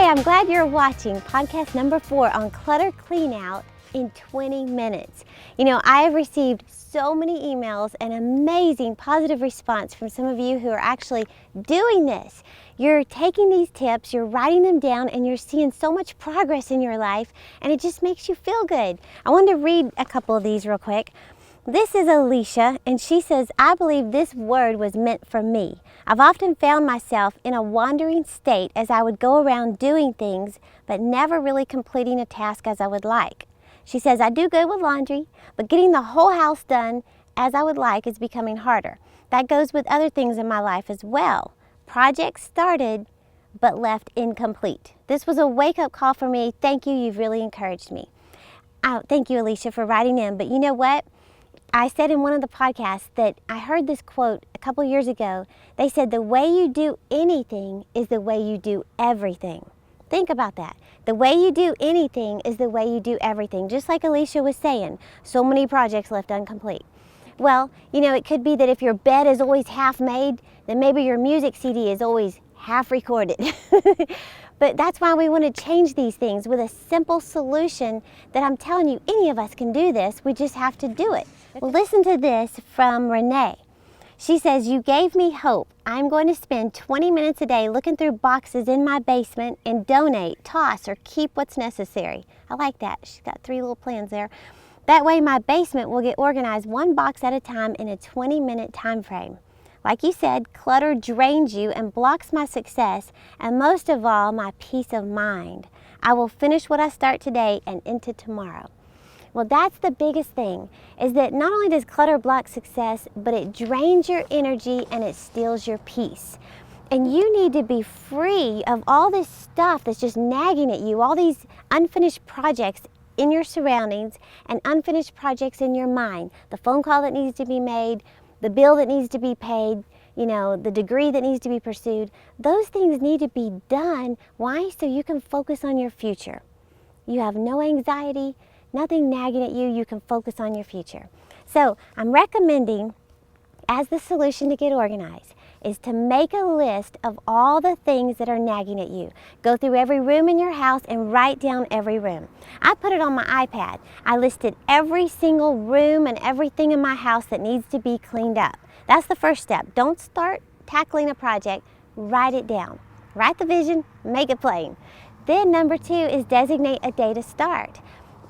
Hey, I'm glad you're watching podcast number 4 on clutter clean out in 20 minutes. You know, I have received so many emails and amazing positive response from some of you who are actually doing this. You're taking these tips, you're writing them down, and you're seeing so much progress in your life, and it just makes you feel good. I wanted to read a couple of these real quick. This is Alicia, and she says, I believe this word was meant for me. I've often found myself in a wandering state as I would go around doing things, but never really completing a task as I would like. She says, I do good with laundry, but getting the whole house done as I would like is becoming harder. That goes with other things in my life as well. Projects started, but left incomplete. This was a wake-up call for me. Thank you. You've really encouraged me. Thank you, Alicia, for writing in. But you know what? I said in one of the podcasts that I heard this quote a couple years ago. They said, the way you do anything is the way you do everything. Think about that. The way you do anything is the way you do everything. Just like Alicia was saying, so many projects left incomplete. Well, you know, it could be that if your bed is always half made, then maybe your music CD is always half recorded. But that's why we want to change these things with a simple solution that I'm telling you, any of us can do this. We just have to do it. Well, listen to this from Renee. She says, you gave me hope. I'm going to spend 20 minutes a day looking through boxes in my basement and donate, toss, or keep what's necessary. I like that. She's got 3 little plans there. That way my basement will get organized one box at a time in a 20-minute time frame. Like you said, clutter drains you and blocks my success, and most of all, my peace of mind. I will finish what I start today and into tomorrow. Well, that's the biggest thing, is that not only does clutter block success, but it drains your energy and it steals your peace. And you need to be free of all this stuff that's just nagging at you, all these unfinished projects in your surroundings and unfinished projects in your mind. The phone call that needs to be made, the bill that needs to be paid, you know, the degree that needs to be pursued. Those things need to be done. Why? So you can focus on your future. You have no anxiety, nothing nagging at you. You can focus on your future. So I'm recommending, as the solution to get organized, is to make a list of all the things that are nagging at you. Go through every room in your house and write down every room. I put it on my iPad. I listed every single room and everything in my house that needs to be cleaned up. That's the first step. Don't start tackling a project. Write it down. Write the vision, make it plain. Then number 2 is designate a day to start.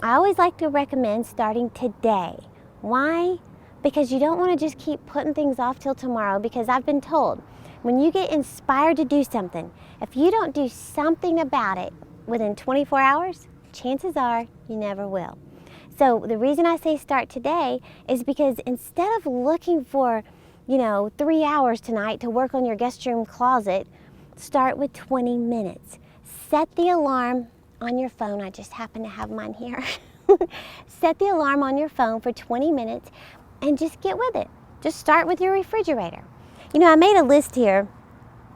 I always like to recommend starting today. Why? Because you don't want to just keep putting things off till tomorrow, because I've been told when you get inspired to do something, if you don't do something about it within 24 hours, chances are you never will. So the reason I say start today is because instead of looking for, 3 hours tonight to work on your guest room closet, start with 20 minutes. Set the alarm on your phone. I just happen to have mine here. Set the alarm on your phone for 20 minutes. And just get with it. Just start with your refrigerator. You know, I made a list here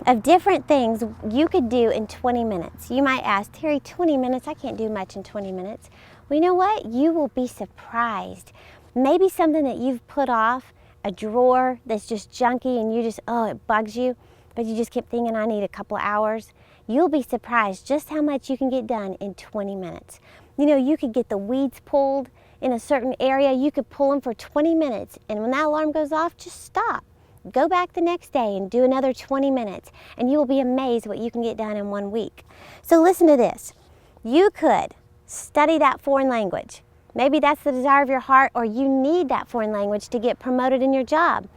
of different things you could do in 20 minutes. You might ask, Terry, 20 minutes? I can't do much in 20 minutes. Well, you know what? You will be surprised. Maybe something that you've put off, a drawer that's just junky and you just, it bugs you, but you just keep thinking, I need a couple of hours. You'll be surprised just how much you can get done in 20 minutes. You know, you could get the weeds pulled in a certain area. You could pull them for 20 minutes, and when that alarm goes off, just stop. Go back the next day and do another 20 minutes, and you will be amazed what you can get done in 1 week. So listen to this. You could study that foreign language. Maybe that's the desire of your heart, or you need that foreign language to get promoted in your job.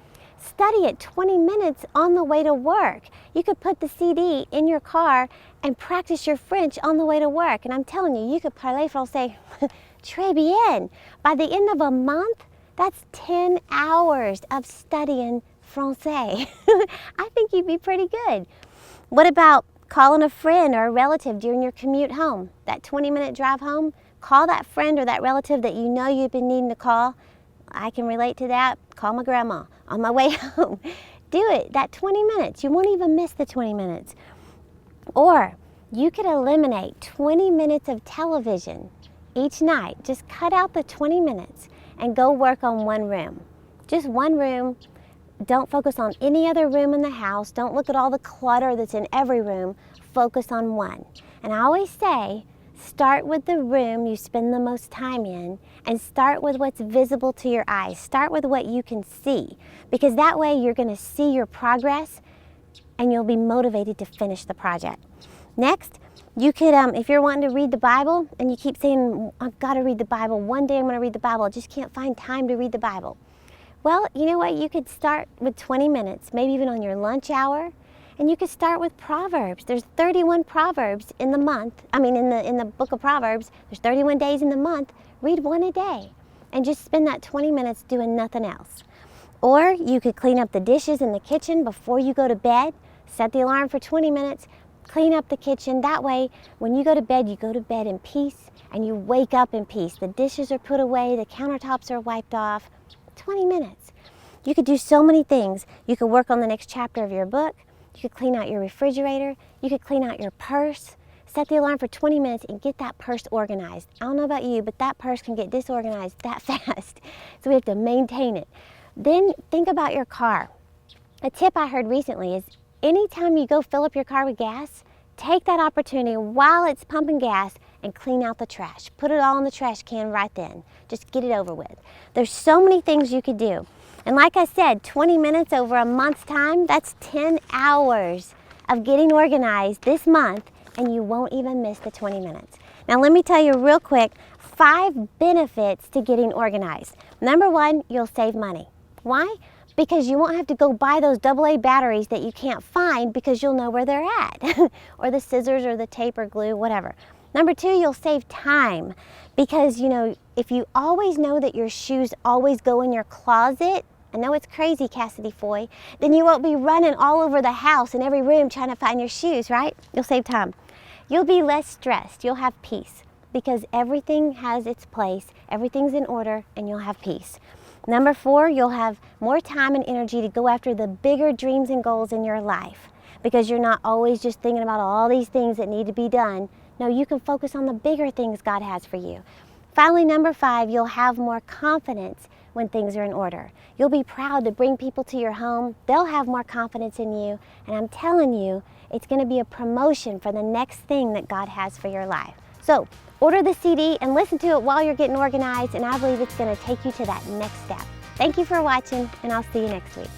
Study it 20 minutes on the way to work. You could put the CD in your car and practice your French on the way to work. And I'm telling you, you could parler français très bien. By the end of a month, that's 10 hours of studying français. I think you'd be pretty good. What about calling a friend or a relative during your commute home? That 20-minute drive home, call that friend or that relative that you know you've been needing to call. I can relate to that. Call my grandma on my way home. Do it, that 20 minutes. You won't even miss the 20 minutes. Or you could eliminate 20 minutes of television each night. Just cut out the 20 minutes and go work on one room. Just one room. Don't focus on any other room in the house. Don't look at all the clutter that's in every room. Focus on one. And I always say, start with the room you spend the most time in and start with what's visible to your eyes. Start with what you can see, because that way you're going to see your progress and you'll be motivated to finish the project. Next, you could, if you're wanting to read the Bible and you keep saying, I've got to read the Bible, one day I'm going to read the Bible, I just can't find time to read the Bible. Well, you know what? You could start with 20 minutes, maybe even on your lunch hour, and you could start with Proverbs. There's 31 Proverbs in the month. In the book of Proverbs, there's 31 days in the month. Read one a day and just spend that 20 minutes doing nothing else. Or you could clean up the dishes in the kitchen before you go to bed. Set the alarm for 20 minutes, clean up the kitchen. That way, when you go to bed in peace and you wake up in peace. The dishes are put away, the countertops are wiped off. 20 minutes. You could do so many things. You could work on the next chapter of your book. You could clean out your refrigerator. You could clean out your purse. Set the alarm for 20 minutes and get that purse organized. I don't know about you, but that purse can get disorganized that fast. So we have to maintain it. Then think about your car. A tip I heard recently is anytime you go fill up your car with gas, take that opportunity while it's pumping gas and clean out the trash. Put it all in the trash can right then. Just get it over with. There's so many things you could do. And like I said, 20 minutes over a month's time, that's 10 hours of getting organized this month, and you won't even miss the 20 minutes. Now let me tell you real quick, 5 benefits to getting organized. Number 1, you'll save money. Why? Because you won't have to go buy those AA batteries that you can't find because you'll know where they're at, or the scissors or the tape or glue, whatever. Number 2, you'll save time because, if you always know that your shoes always go in your closet, I know it's crazy, Cassidy Foy, then you won't be running all over the house in every room trying to find your shoes, right? You'll save time. You'll be less stressed. You'll have peace because everything has its place, everything's in order, and you'll have peace. Number 4, you'll have more time and energy to go after the bigger dreams and goals in your life because you're not always just thinking about all these things that need to be done. No, you can focus on the bigger things God has for you. Finally, number 5, you'll have more confidence when things are in order. You'll be proud to bring people to your home. They'll have more confidence in you, and I'm telling you, it's going to be a promotion for the next thing that God has for your life. So, order the CD and listen to it while you're getting organized, and I believe it's going to take you to that next step. Thank you for watching, and I'll see you next week.